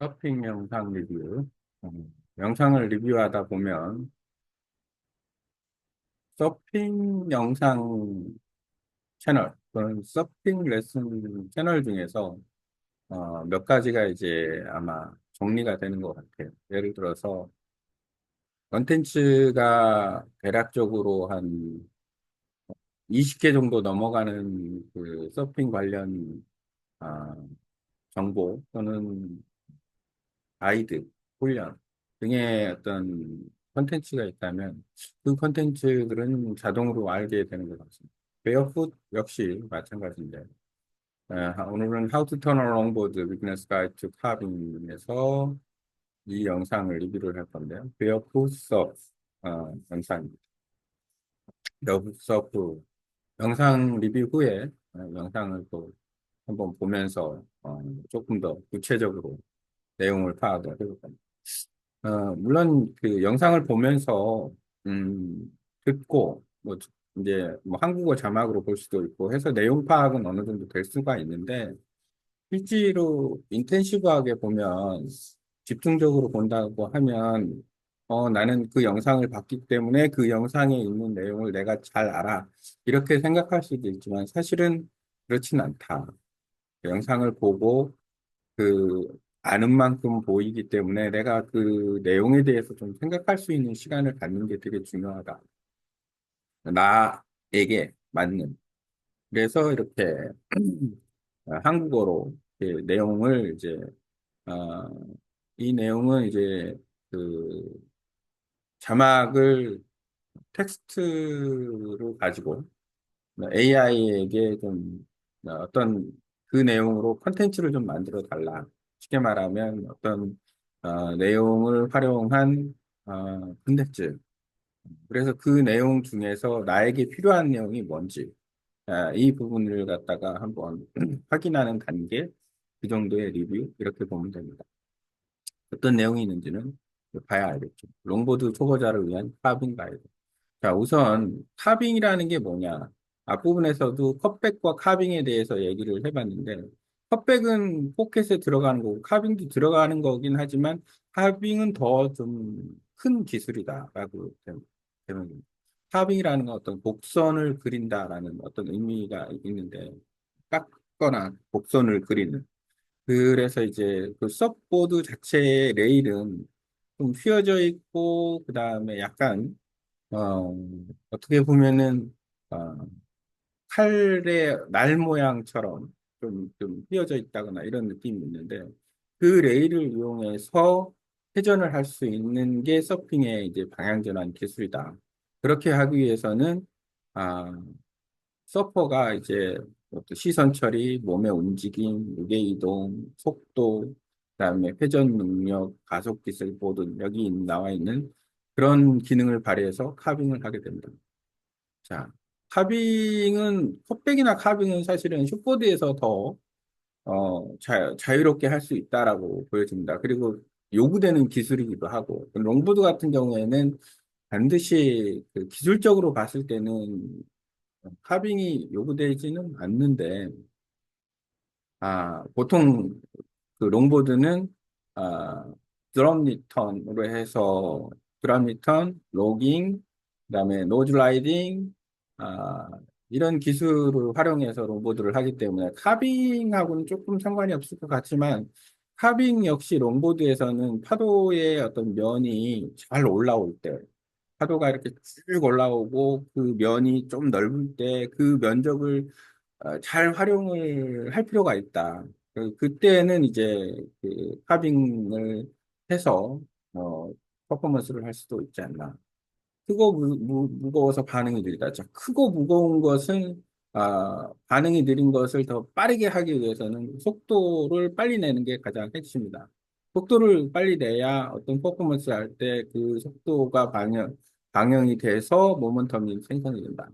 서핑 영상 리뷰. 영상을 리뷰하다 보면 서핑 영상 채널 또는 서핑 레슨 채널 중에서 몇 가지가 이제 아마 정리가 되는 것 같아요. 예를 들어서 컨텐츠가 대략적으로 한 20개 정도 넘어가는 그 서핑 관련 아, 정보 또는 가이드, 훈련 등의 어떤 컨텐츠가 있다면 그 컨텐츠들은 자동으로 알게 되는 것 같습니다. 베어풋 역시 마찬가지인데 오늘은 How to Turn a Longboard Beginner's Guide to Carving에서 이 영상을 리뷰를 할 건데요. 베어풋 서프 영상입니다. 베어풋 서프 영상 리뷰 후에 영상을 또 한번 보면서 조금 더 구체적으로 내용을 파악을 해볼 겁니다. 물론 그 영상을 보면서 듣고 뭐 이제 뭐 한국어 자막으로 볼 수도 있고 해서 내용 파악은 어느 정도 될 수가 있는데 실제로 인텐시브하게 보면 집중적으로 본다고 하면 나는 그 영상을 봤기 때문에 그 영상에 있는 내용을 내가 잘 알아 이렇게 생각할 수도 있지만 사실은 그렇진 않다. 그 영상을 보고 그 아는 만큼 보이기 때문에 내가 그 내용에 대해서 좀 생각할 수 있는 시간을 갖는 게 되게 중요하다. 나에게 맞는. 그래서 이렇게 한국어로 이렇게 내용을 이제 어, 이 내용은 이제 그 자막을 텍스트로 가지고 AI에게 좀 어떤 그 내용으로 컨텐츠를 좀 만들어 달라. 쉽게 말하면 어떤 내용을 활용한 컨텐츠. 그래서 그 내용 중에서 나에게 필요한 내용이 뭔지 이 부분을 갖다가 한번 확인하는 단계, 그 정도의 리뷰 이렇게 보면 됩니다. 어떤 내용이 있는지는 봐야 알겠죠. 롱보드 초보자를 위한 카빙 가이드. 자, 우선 카빙이라는 게 뭐냐? 앞부분에서도 컵백과 카빙에 대해서 얘기를 해봤는데, 컵백은 포켓에 들어가는 거고, 카빙도 들어가는 거긴 하지만, 카빙은 더 좀 큰 기술이다라고 되면, 카빙이라는 건 어떤 곡선을 그린다라는 어떤 의미가 있는데, 깎거나 곡선을 그리는. 그래서 이제 그 서보드 자체의 레일은 좀 휘어져 있고, 그 다음에 약간 어, 어떻게 보면은, 어, 칼의 날 모양처럼 좀 휘어져 있다거나 이런 느낌이 있는데, 그 레일을 이용해서 회전을 할 수 있는 게 서핑의 이제 방향전환 기술이다. 그렇게 하기 위해서는, 아, 서퍼가 이제 어떤 시선 처리, 몸의 움직임, 무게 이동, 속도, 그다음에 회전 능력, 가속 기술 모든 여기 나와 있는 그런 기능을 발휘해서 카빙을 하게 됩니다. 자, 카빙은 컵백이나 카빙은 사실은 슛보드에서 더 자유롭게 할 수 있다라고 보여집니다. 그리고 요구되는 기술이기도 하고 롱보드 같은 경우에는 반드시 그 기술적으로 봤을 때는 카빙이 요구되지는 않는데, 보통 그 롱보드는, 아, 드럼 리턴으로 해서 드럼 리턴, 로깅, 그다음에 노즈 라이딩, 아, 이런 기술을 활용해서 롱보드를 하기 때문에 카빙하고는 조금 상관이 없을 것 같지만, 카빙 역시 롱보드에서는 파도의 어떤 면이 잘 올라올 때, 파도가 이렇게 쭉 올라오고 그 면이 좀 넓을 때 그 면적을 잘 활용을 할 필요가 있다. 그때는 이제 그 카빙을 해서 어, 퍼포먼스를 할 수도 있지 않나. 크고 무거워서 반응이 느리다. 자, 크고 무거운 것은 반응이 느린 것을 더 빠르게 하기 위해서는 속도를 빨리 내는 게 가장 핵심이다. 속도를 빨리 내야 어떤 퍼포먼스 할 때 그 속도가 방영이 돼서 모멘텀이 생성이 된다.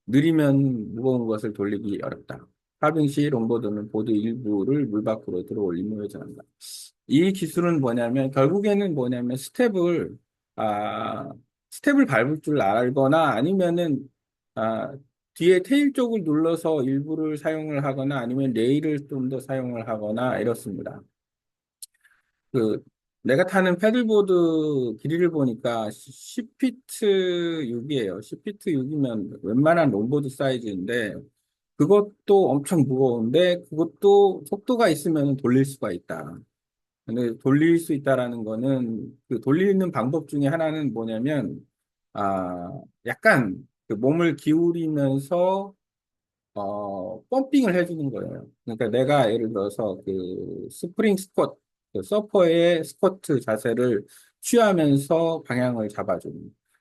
느리면 무거운 것을 돌리기 어렵다. 하빙 시 롱보드는 보드 일부를 물 밖으로 들어 올리며 회전한다. 이 기술은 뭐냐면 결국에는 뭐냐면 아, 스텝을 밟을 줄 알거나 아니면은 아, 뒤에 테일 쪽을 눌러서 일부를 사용을 하거나 아니면 레일을 좀 더 사용을 하거나 이렇습니다. 그 내가 타는 패들보드 길이를 보니까 10피트 6이에요. 10피트 6이면 웬만한 롱보드 사이즈인데 그것도 엄청 무거운데 그것도 속도가 있으면 돌릴 수가 있다. 근데 돌릴 수 있다라는 거는 그 돌리는 방법 중에 하나는 뭐냐면 약간 그 몸을 기울이면서 펌핑을 해주는 거예요. 그러니까 내가 예를 들어서 그 스프링 스쿼트, 그 서퍼의 스쿼트 자세를 취하면서 방향을 잡아주는.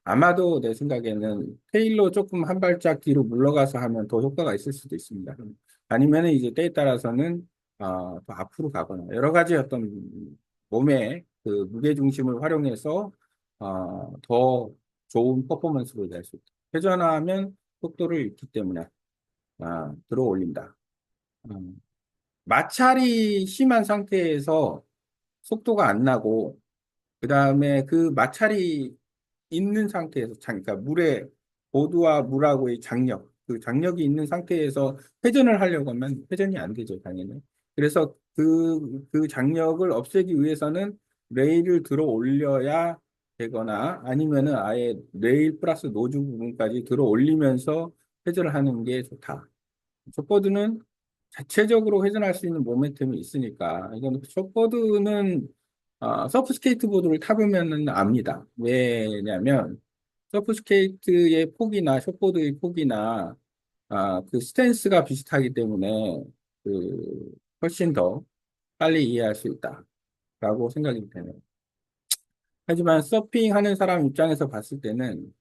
아마도 내 생각에는 테일로 조금 한 발짝 뒤로 물러가서 하면 더 효과가 있을 수도 있습니다. 아니면은 이제 때에 따라서는 더 앞으로 가거나 여러 가지 어떤 몸의 그 무게 중심을 활용해서 더 좋은 퍼포먼스를 낼 수 있다. 회전하면 속도를 잃기 때문에 들어 올린다. 음, 마찰이 심한 상태에서 속도가 안 나고, 그 다음에 그 마찰이 있는 상태에서, 그러니까 물에, 보드와 물하고의 장력, 그 장력이 있는 상태에서 회전을 하려고 하면 회전이 안 되죠, 당연히. 그래서 그 장력을 없애기 위해서는 레일을 들어 올려야 되거나 아니면은 아예 레일 플러스 노즈 부분까지 들어 올리면서 회전을 하는 게 좋다. 숏보드는 자체적으로 회전할 수 있는 모멘텀이 있으니까 이건 숏보드는 서프 스케이트보드를 타보면은 압니다. 왜냐면 서프 스케이트의 폭이나 숏보드의 폭이나 그 스탠스가 비슷하기 때문에 그 훨씬 더 빨리 이해할 수 있다라고 생각이 되네요. 하지만 서핑하는 사람 입장에서 봤을 때는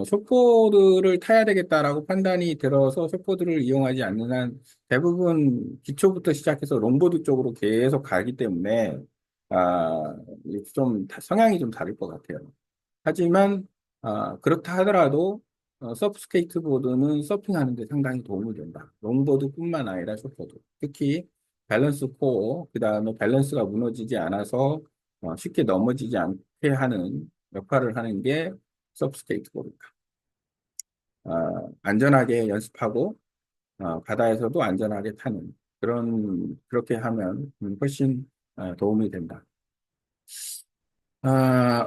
숏보드를 타야 되겠다라고 판단이 들어서 숏보드를 이용하지 않는 한 대부분 기초부터 시작해서 롱보드 쪽으로 계속 가기 때문에 아, 성향이 좀 다를 것 같아요. 하지만 그렇다 하더라도 서프 스케이트보드는 서핑하는 데 상당히 도움이 된다. 롱보드뿐만 아니라 숏보드. 특히 밸런스 코어, 그 다음에 밸런스가 무너지지 않아서 쉽게 넘어지지 않게 하는 역할을 하는 게 서프 스케이트보드다. 안전하게 연습하고 바다에서도 안전하게 타는 그렇게 하면 훨씬 도움이 된다.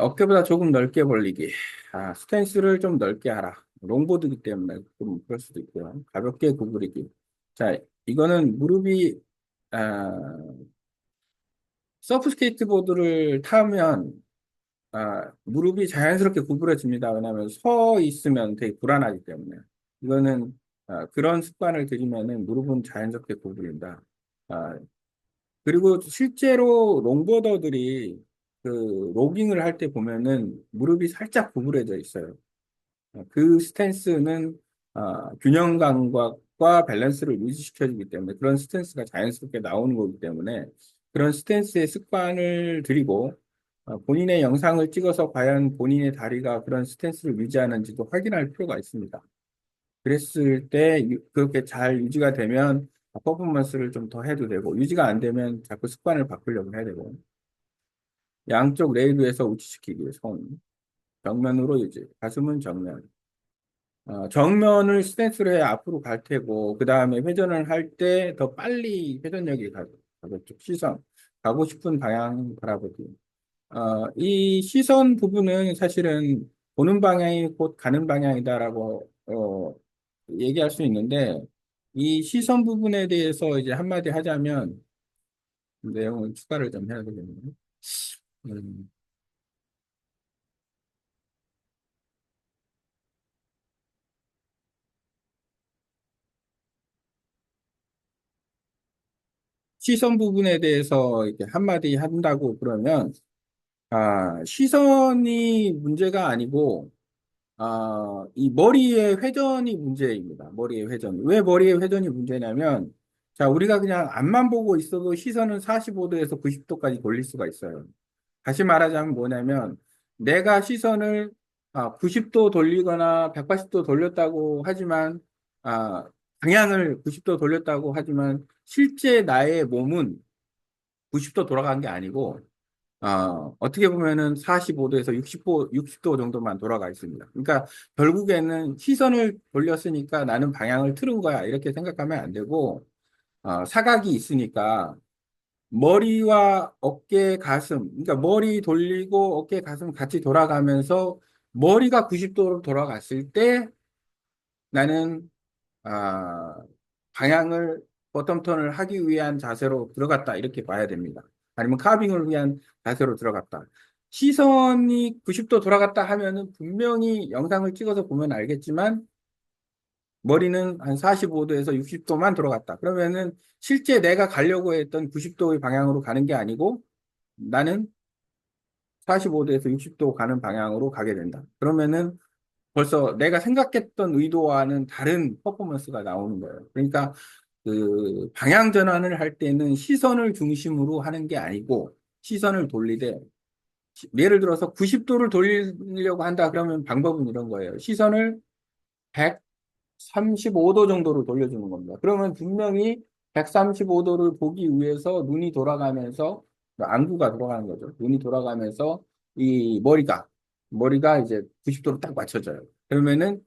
어깨보다 조금 넓게 벌리기. 스탠스를 좀 넓게 하라. 롱보드이기 때문에 좀 그럴 수도 있고요. 가볍게 구부리기. 자, 이거는 무릎이, 아, 서프 스케이트보드를 타면, 무릎이 자연스럽게 구부러집니다. 왜냐하면 서 있으면 되게 불안하기 때문에. 이거는, 그런 습관을 들이면은 무릎은 자연스럽게 구부린다. 아, 그리고 실제로 롱보더들이 그 로깅을 할 때 보면은 무릎이 살짝 구부러져 있어요. 그 스탠스는 균형 감각과 밸런스를 유지시켜주기 때문에 그런 스탠스가 자연스럽게 나오는 거기 때문에 그런 스탠스의 습관을 들이고 본인의 영상을 찍어서 과연 본인의 다리가 그런 스탠스를 유지하는지도 확인할 필요가 있습니다. 그랬을 때 그렇게 잘 유지가 되면 퍼포먼스를 좀 더 해도 되고 유지가 안 되면 자꾸 습관을 바꾸려고 해야 되고 양쪽 레일 위에서 우치시키기 손 정면으로 유지 가슴은 정면 정면을 스탠스로 해 앞으로 갈 테고 그 다음에 회전을 할 때 더 빨리 회전력이 가겠죠. 시선 가고 싶은 방향 바라보기 이 시선 부분은 사실은 보는 방향이 곧 가는 방향이다라고 얘기할 수 있는데 이 시선 부분에 대해서 이제 한마디 하자면 내용을 추가를 좀 해야 되겠네요. 음, 시선 부분에 대해서 이렇게 한마디 한다고 그러면 시선이 문제가 아니고 이 머리의 회전이 문제입니다. 머리의 회전. 왜 머리의 회전이 문제냐면, 자, 우리가 그냥 앞만 보고 있어도 시선은 45도에서 90도까지 돌릴 수가 있어요. 다시 말하자면 뭐냐면, 내가 시선을 90도 돌리거나 180도 돌렸다고 하지만, 아, 방향을 90도 돌렸다고 하지만, 실제 나의 몸은 90도 돌아간 게 아니고, 어떻게 보면은 45도에서 60도 정도만 돌아가 있습니다. 그러니까 결국에는 시선을 돌렸으니까 나는 방향을 틀은 거야. 이렇게 생각하면 안 되고, 사각이 있으니까 머리와 어깨, 가슴, 그러니까 머리 돌리고 어깨, 가슴 같이 돌아가면서 머리가 90도로 돌아갔을 때 나는 아, 방향을 버텀 턴을 하기 위한 자세로 들어갔다 이렇게 봐야 됩니다. 아니면 카빙을 위한 자세로 들어갔다. 시선이 90도 돌아갔다 하면은 분명히 영상을 찍어서 보면 알겠지만 머리는 한 45도에서 60도만 돌아갔다. 그러면은 실제 내가 가려고 했던 90도의 방향으로 가는 게 아니고 나는 45도에서 60도 가는 방향으로 가게 된다. 그러면은 벌써 내가 생각했던 의도와는 다른 퍼포먼스가 나오는 거예요. 그러니까 그 방향 전환을 할 때는 시선을 중심으로 하는 게 아니고 시선을 돌리되 예를 들어서 90도를 돌리려고 한다 그러면 방법은 이런 거예요. 시선을 135도 정도로 돌려주는 겁니다. 그러면 분명히 135도를 보기 위해서 눈이 돌아가면서 안구가 돌아가는 거죠. 눈이 돌아가면서 이 머리가 이제 90도로 딱 맞춰져요. 그러면은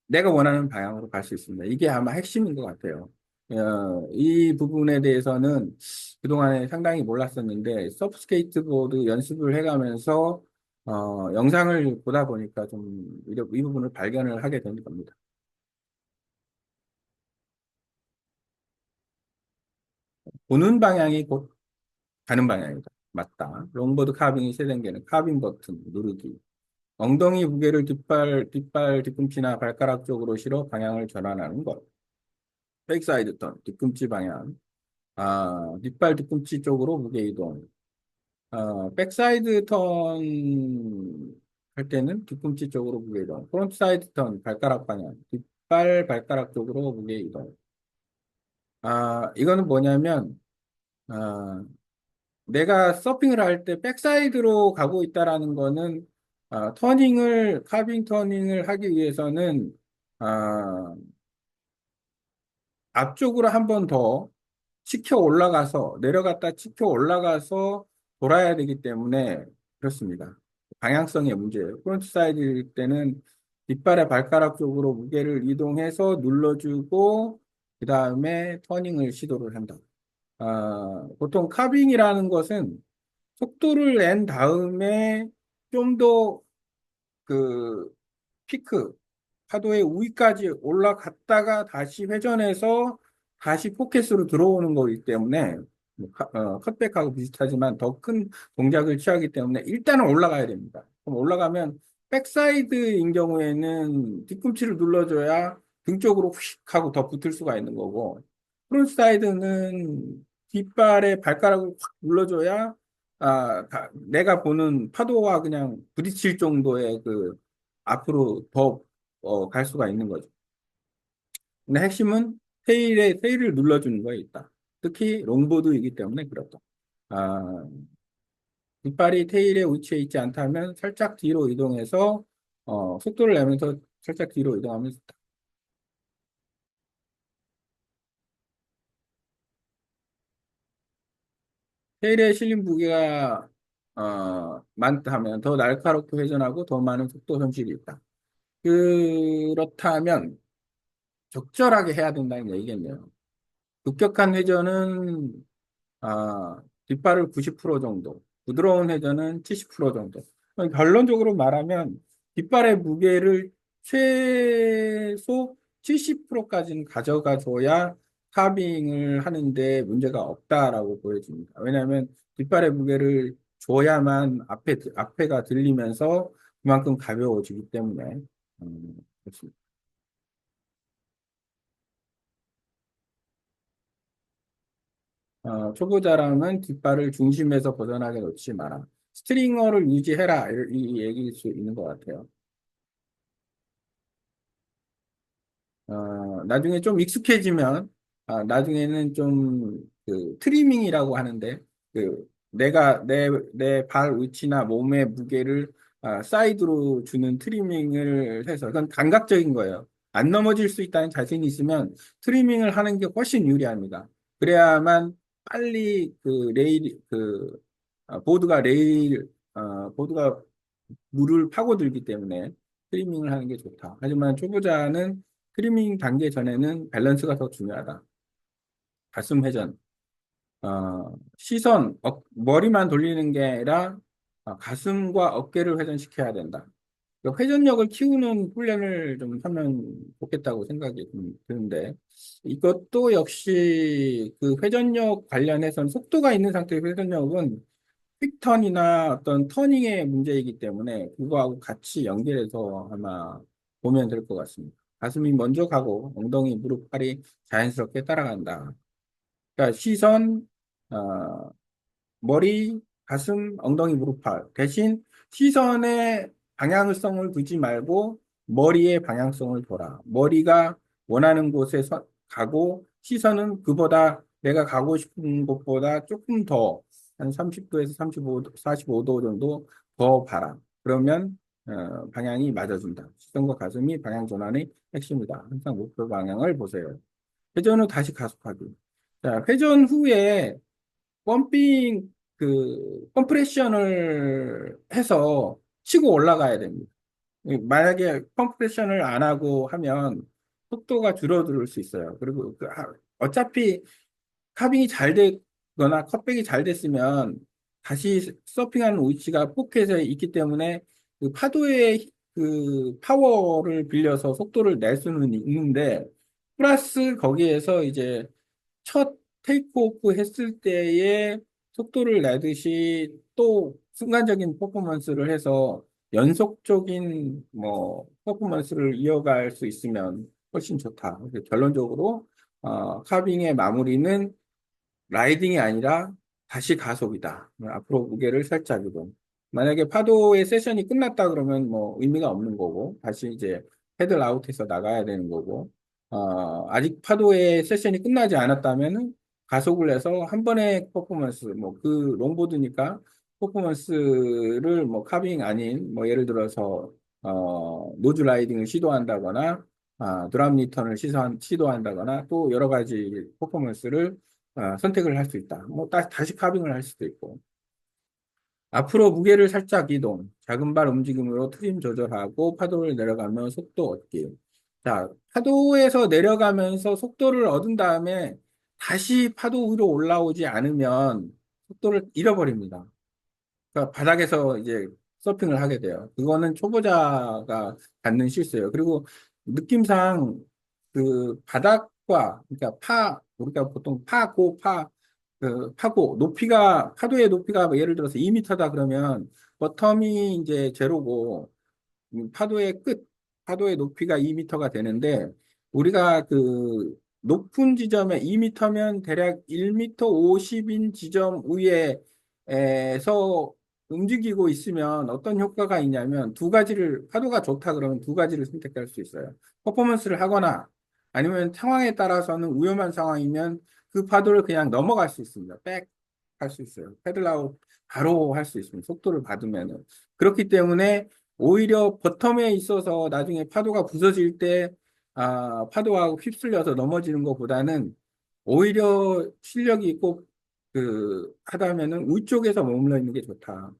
내가 원하는 방향으로 갈 수 있습니다. 이게 아마 핵심인 것 같아요. 이 부분에 대해서는 그동안에 상당히 몰랐었는데, 서브 스케이트보드 연습을 해가면서, 영상을 보다 보니까 좀, 이 부분을 발견을 하게 된 겁니다. 보는 방향이 곧 가는 방향이다. 맞다. 롱보드 카빙이 세련되는 카빙 버튼 누르기. 엉덩이 무게를 뒷발, 뒤꿈치나 발가락 쪽으로 실어 방향을 전환하는 것. 백사이드 턴, 뒤꿈치 방향. 뒷발 뒤꿈치 쪽으로 무게 이동. 백사이드 턴 할 때는 뒤꿈치 쪽으로 무게 이동. 프론트 사이드 턴, 발가락 방향. 뒷발, 발가락 쪽으로 무게 이동. 이거는 뭐냐면, 아, 내가 서핑을 할 때 백사이드로 가고 있다라는 거는, 카빙 터닝을 하기 위해서는, 아, 앞쪽으로 한 번 더 치켜 올라가서 내려갔다 치켜 올라가서 돌아야 되기 때문에 그렇습니다. 방향성의 문제예요. 프론트 사이드일 때는 뒷발의 발가락 쪽으로 무게를 이동해서 눌러주고 그 다음에 터닝을 시도를 한다. 보통 카빙이라는 것은 속도를 낸 다음에 좀더 그 피크, 파도의 우위까지 올라갔다가 다시 회전해서 다시 포켓으로 들어오는 거기 때문에 컷백하고 비슷하지만 더 큰 동작을 취하기 때문에 일단은 올라가야 됩니다. 그럼 올라가면 백사이드인 경우에는 뒤꿈치를 눌러줘야 등 쪽으로 휙 하고 더 붙을 수가 있는 거고 프론트사이드는 뒷발에 발가락을 확 눌러줘야 내가 보는 파도와 그냥 부딪힐 정도의 그 앞으로 더 갈 수가 있는 거죠. 근데 핵심은 테일을 눌러주는 거에 있다. 특히 롱보드이기 때문에 그렇다. 아, 뒷발이 테일에 위치해 있지 않다면 살짝 뒤로 이동해서 속도를 내면서 살짝 뒤로 이동하면 좋다. 테일에 실린 무게가 많다면 더 날카롭게 회전하고 더 많은 속도 손실이 있다. 그렇다면 적절하게 해야 된다는 얘기겠네요. 급격한 회전은 뒷발을 90% 정도, 부드러운 회전은 70% 정도. 결론적으로 말하면 뒷발의 무게를 최소 70%까지는 가져가 줘야 카빙을 하는데 문제가 없다라고 보여집니다. 왜냐하면 뒷발의 무게를 줘야만 앞에가 들리면서 그만큼 가벼워지기 때문에 그렇습니다. 초보자랑은 뒷발을 중심에서 벗어나게 놓지 마라. 스트링어를 유지해라. 이 얘기일 수 있는 것 같아요. 나중에 좀 익숙해지면, 나중에는 좀, 그, 트리밍이라고 하는데, 내 발 위치나 몸의 무게를, 사이드로 주는 트리밍을 해서, 그건 감각적인 거예요. 안 넘어질 수 있다는 자신이 있으면 트리밍을 하는 게 훨씬 유리합니다. 그래야만 빨리 보드가 물을 파고들기 때문에 트리밍을 하는 게 좋다. 하지만 초보자는 트리밍 단계 전에는 밸런스가 더 중요하다. 가슴 회전. 머리만 돌리는 게 아니라 가슴과 어깨를 회전시켜야 된다. 그 회전력을 키우는 훈련을 좀 하면 좋겠다고 생각이 드는데, 이것도 역시 그 회전력 관련해서는 속도가 있는 상태의 회전력은 퀵턴이나 어떤 터닝의 문제이기 때문에 그거하고 같이 연결해서 아마 보면 될 것 같습니다. 가슴이 먼저 가고 엉덩이, 무릎, 팔이 자연스럽게 따라간다. 그러니까 시선, 어, 머리, 가슴, 엉덩이, 무릎, 팔. 대신 시선의 방향성을 두지 말고 머리의 방향성을 둬라. 머리가 원하는 곳에 가고 시선은 그보다 내가 가고 싶은 곳보다 조금 더 한 30도에서 35도, 45도 정도 더 봐라. 그러면 방향이 맞아준다. 시선과 가슴이 방향 전환의 핵심이다. 항상 목표 방향을 보세요. 회전 후 다시 가속하기. 자, 회전 후에 펌핑 컴프레션을 해서 치고 올라가야 됩니다. 만약에 컴프레션을 안 하고 하면 속도가 줄어들 수 있어요. 그리고 어차피 카빙이 잘 되거나 컷백이 잘 됐으면 다시 서핑하는 위치가 포켓에 있기 때문에 그 파도의 그 파워를 빌려서 속도를 낼 수는 있는데 플러스 거기에서 이제 첫 테이크오프 했을 때의 속도를 내듯이 또 순간적인 퍼포먼스를 해서 연속적인 뭐 퍼포먼스를 이어갈 수 있으면 훨씬 좋다. 그래서 결론적으로 카빙의 마무리는 라이딩이 아니라 다시 가속이다. 앞으로 무게를 살짝 이동. 만약에 파도의 세션이 끝났다 그러면 뭐 의미가 없는 거고, 다시 이제 패들 아웃해서 나가야 되는 거고, 아직 파도의 세션이 끝나지 않았다면은 가속을 해서 한 번의 퍼포먼스, 뭐 그 롱보드니까 퍼포먼스를 뭐 카빙 아닌, 뭐 예를 들어서, 노즈 라이딩을 시도한다거나, 드랍 리턴을 시도한다거나 또 여러 가지 퍼포먼스를 선택을 할 수 있다. 뭐 다시 카빙을 할 수도 있고. 앞으로 무게를 살짝 이동, 작은 발 움직임으로 트림 조절하고 파도를 내려가며 속도 얻기. 자, 파도에서 내려가면서 속도를 얻은 다음에 다시 파도 위로 올라오지 않으면 속도를 잃어버립니다. 그러니까 바닥에서 이제 서핑을 하게 돼요. 그거는 초보자가 갖는 실수예요. 그리고 느낌상 그 바닥과 그러니까 우리가 보통 파고 높이가 파도의 높이가 뭐 예를 들어서 2m다 그러면 버텀이 이제 제로고 파도의 파도의 높이가 2m가 되는데, 우리가 그 높은 지점에 2m면 대략 1m 50인 지점 위에서 움직이고 있으면 어떤 효과가 있냐면 두 가지를, 파도가 좋다 그러면 두 가지를 선택할 수 있어요. 퍼포먼스를 하거나 아니면 상황에 따라서는 위험한 상황이면 그 파도를 그냥 넘어갈 수 있습니다. 백 할 수 있어요. 패들아웃 바로 할 수 있습니다. 속도를 받으면은. 그렇기 때문에 오히려 버텀에 있어서 나중에 파도가 부서질 때, 파도하고 휩쓸려서 넘어지는 것보다는 오히려 실력이 있고, 하다면은 위쪽에서 머물러 있는 게 좋다.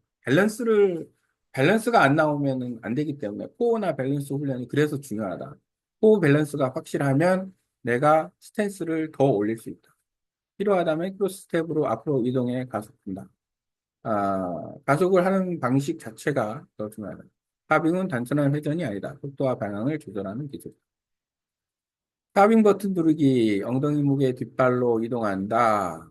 밸런스가 안 나오면은 안 되기 때문에 코어나 밸런스 훈련이 그래서 중요하다. 코어 밸런스가 확실하면 내가 스탠스를 더 올릴 수 있다. 필요하다면 크로스 스텝으로 앞으로 이동해 가속한다. 가속을 하는 방식 자체가 더 중요하다. 카빙은 단순한 회전이 아니다. 속도와 방향을 조절하는 기술. 카빙 버튼 누르기, 엉덩이 무게 뒷발로 이동한다.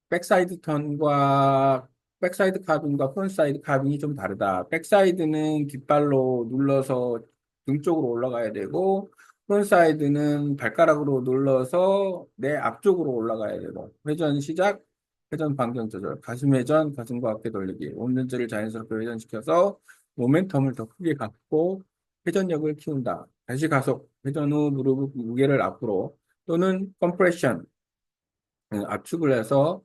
백사이드 턴과 백사이드 카빙과 프론트사이드 카빙이 좀 다르다. 백사이드는 뒷발로 눌러서 등 쪽으로 올라가야 되고, 프론트사이드는 발가락으로 눌러서 내 앞쪽으로 올라가야 되고, 회전 시작, 회전 방향 조절, 가슴 회전, 가슴과 어깨 돌리기, 온전지를 자연스럽게 회전시켜서 모멘텀을 더 크게 갖고 회전력을 키운다. 다시 가속, 회전 후 무릎 무게를 앞으로 또는 컴프레션, 압축을 해서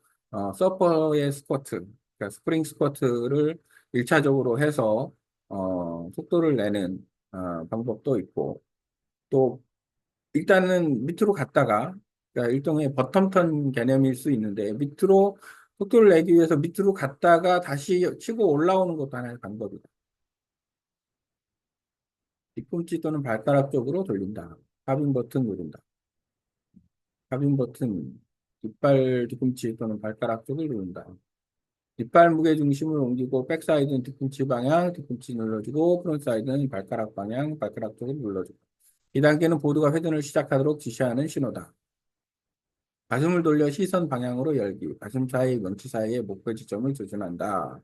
서퍼의 스쿼트, 그러니까 스프링 스쿼트를 1차적으로 해서 속도를 내는 방법도 있고, 또 일단은 밑으로 갔다가, 그러니까 일종의 버텀턴 개념일 수 있는데, 밑으로 속도를 내기 위해서 밑으로 갔다가 다시 치고 올라오는 것도 하나의 방법이다. 뒤꿈치 또는 발가락 쪽으로 돌린다. 카빙 버튼 누른다. 카빙 버튼 이빨 뒤꿈치 또는 발가락 쪽을 누른다. 이빨 무게 중심을 옮기고 백사이드는 뒤꿈치 방향, 뒤꿈치 눌러주고 프론트사이드는 발가락 방향, 발가락 쪽을 눌러주고. 이 단계는 보드가 회전을 시작하도록 지시하는 신호다. 가슴을 돌려 시선 방향으로 열기. 가슴 사이, 명치 사이의 목표 지점을 조준한다.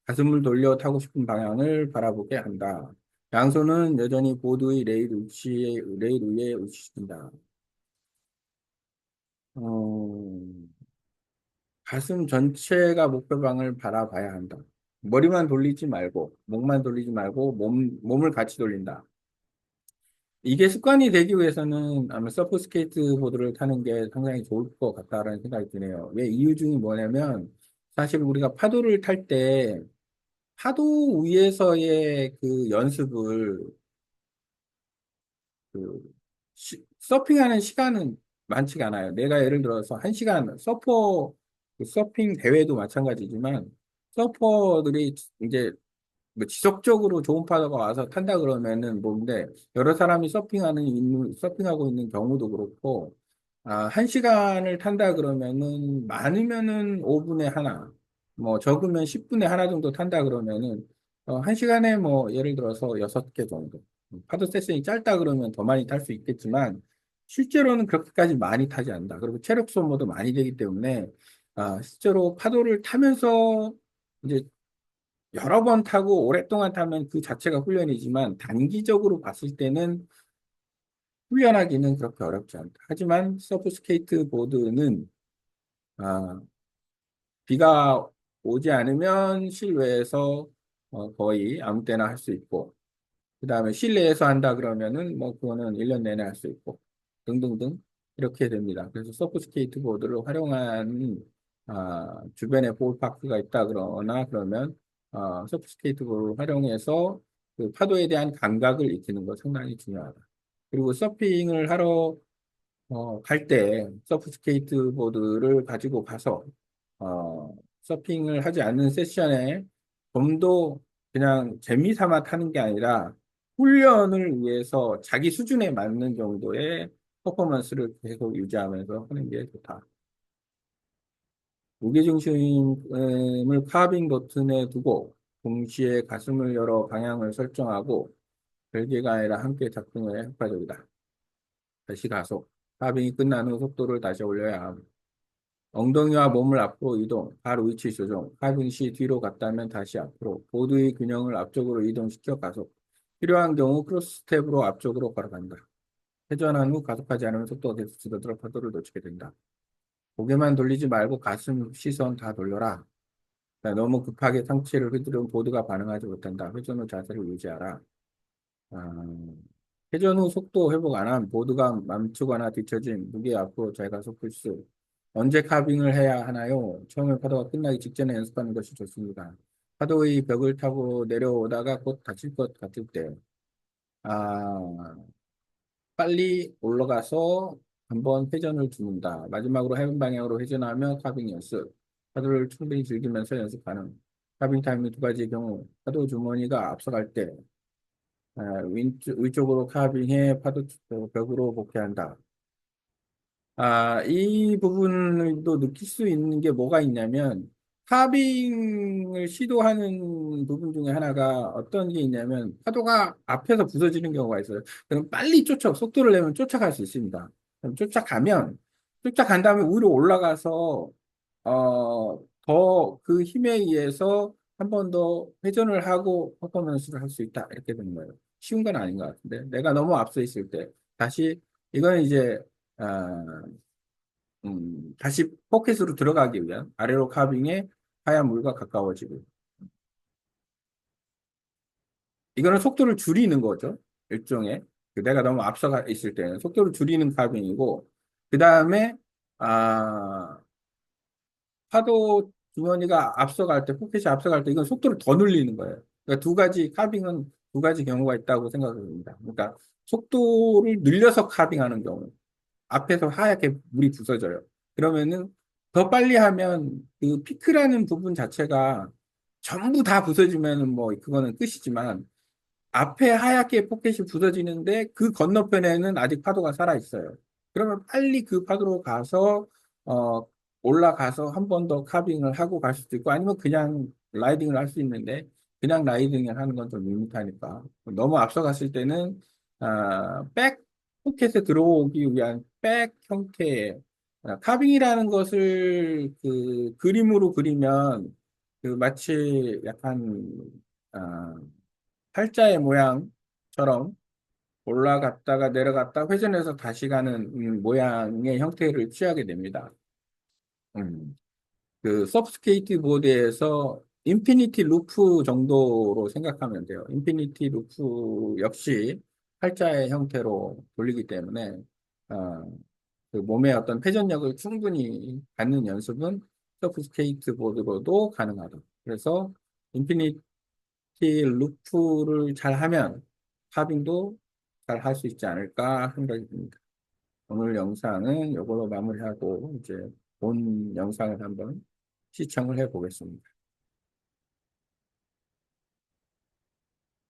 가슴을 돌려 타고 싶은 방향을 바라보게 한다. 양손은 여전히 보드의 레일 위에 위치시킨다. 어, 가슴 전체가 목표방을 바라봐야 한다. 머리만 돌리지 말고, 목만 돌리지 말고, 몸을 같이 돌린다. 이게 습관이 되기 위해서는 아마 서프 스케이트 보드를 타는 게 상당히 좋을 것 같다라는 생각이 드네요. 왜 이유 중에 뭐냐면, 사실 우리가 파도를 탈 때, 파도 위에서의 그 연습을, 그, 서핑하는 시간은 많지가 않아요. 내가 예를 들어서 한 시간, 그 서핑 대회도 마찬가지지만, 서퍼들이 이제 뭐 지속적으로 좋은 파도가 와서 탄다 그러면은 뭔데 여러 사람이 서핑하고 있는 경우도 그렇고 한 시간을 탄다 그러면은 많으면은 5분에 하나 뭐 적으면 10분에 하나 정도 탄다 그러면은 한 시간에 뭐 예를 들어서 6개 정도 파도 세션이 짧다 그러면 더 많이 탈 수 있겠지만 실제로는 그렇게까지 많이 타지 않는다. 그리고 체력 소모도 많이 되기 때문에 실제로 파도를 타면서 이제 여러 번 타고 오랫동안 타면 그 자체가 훈련이지만 단기적으로 봤을 때는 훈련하기는 그렇게 어렵지 않다. 하지만 서브 스케이트 보드는 아, 비가 오지 않으면 실외에서 거의 아무 때나 할 수 있고 그 다음에 실내에서 한다 그러면은 뭐 그거는 1년 내내 할 수 있고 등등등 이렇게 됩니다. 그래서 서프 스케이트보드를 활용한 주변에 볼파크가 있다 그러나 그러면 서프 스케이트보드를 활용해서 그 파도에 대한 감각을 익히는 거 상당히 중요하다. 그리고 서핑을 하러 갈 때 서프 스케이트보드를 가지고 가서 서핑을 하지 않는 세션에 좀 더 그냥 재미삼아 타는 게 아니라 훈련을 위해서 자기 수준에 맞는 정도의 퍼포먼스를 계속 유지하면서 하는 게 좋다. 무게중심을 카빙 버튼에 두고 동시에 가슴을 열어 방향을 설정하고 별개가 아니라 함께 작동해 효과적이다. 다시 가속. 카빙이 끝난 후 속도를 다시 올려야 함. 엉덩이와 몸을 앞으로 이동, 발 위치 조정, 카빙 시 뒤로 갔다면 다시 앞으로, 보드의 균형을 앞쪽으로 이동시켜 가속. 필요한 경우 크로스 스텝으로 앞쪽으로 걸어간다. 회전한 후 가속하지 않으면 속도가 계속 줄어들어 파도를 놓치게 된다. 고개만 돌리지 말고 가슴, 시선 다 돌려라. 너무 급하게 상체를 휘두르면 보드가 반응하지 못한다. 회전 후 자세를 유지하라. 아, 회전 후 속도 회복 안 하면 보드가 멈추거나 뒤처진 무게 앞으로 잘가속 필수. 언제 카빙을 해야 하나요? 처음에 파도가 끝나기 직전에 연습하는 것이 좋습니다. 파도의 벽을 타고 내려오다가 곧 다칠 것 같을 때, 아, 빨리 올라가서 한번 회전을 주는다. 마지막으로 해변 방향으로 회전하며 카빙 연습. 파도를 충분히 즐기면서 연습 가능. 카빙 타임이 두 가지의 경우, 파도 주머니가 앞서갈 때, 위쪽으로 카빙해 파도 벽으로 복귀한다. 이 부분도 느낄 수 있는 게 뭐가 있냐면, 카빙을 시도하는 부분 중에 하나가 어떤 게 있냐면, 파도가 앞에서 부서지는 경우가 있어요. 그럼 빨리 속도를 내면 쫓아갈 수 있습니다. 그럼 쫓아간 다음에 위로 올라가서, 더 그 힘에 의해서 한 번 더 회전을 하고 퍼포먼스를 할 수 있다. 이렇게 되는 거예요. 쉬운 건 아닌 것 같은데. 내가 너무 앞서 있을 때, 다시, 이거는 이제, 아, 다시 포켓으로 들어가기 위한 아래로 카빙에 하얀 물과 가까워지고. 이거는 속도를 줄이는 거죠. 일종의. 내가 너무 앞서가 있을 때는 속도를 줄이는 카빙이고, 그 다음에, 아, 파도 주머니가 앞서갈 때, 포켓이 앞서갈 때, 이건 속도를 더 늘리는 거예요. 그러니까 두 가지, 카빙은 두 가지 경우가 있다고 생각합니다. 그러니까 속도를 늘려서 카빙하는 경우. 앞에서 하얗게 물이 부서져요. 그러면은 더 빨리 하면 그 피크라는 부분 자체가 전부 다 부서지면은 뭐 그거는 끝이지만 앞에 하얗게 포켓이 부서지는데 그 건너편에는 아직 파도가 살아 있어요. 그러면 빨리 그 파도로 가서 어, 올라가서 한 번 더 카빙을 하고 갈 수도 있고 아니면 그냥 라이딩을 할 수 있는데 그냥 라이딩을 하는 건 좀 밋밋하니까 너무 앞서갔을 때는 백 포켓에 들어오기 위한 백 형태의 카빙이라는 것을 그 그림으로 그리면 그 마치 약간 아, 팔자의 모양처럼 올라갔다가 내려갔다 회전해서 다시 가는 모양의 형태를 취하게 됩니다. 음, 그 서브스케이트 보드에서 인피니티 루프 정도로 생각하면 돼요. 인피니티 루프 역시 팔자의 형태로 돌리기 때문에 어, 그 몸의 어떤 회전력을 충분히 갖는 연습은 서브스케이트 보드로도 가능하다. 그래서 인피니티 루프를 잘 하면 카빙도 잘 할 수 있지 않을까 생각이 듭니다. 오늘 영상은 이걸로 마무리하고 이제 본 영상을 한번 시청을 해 보겠습니다.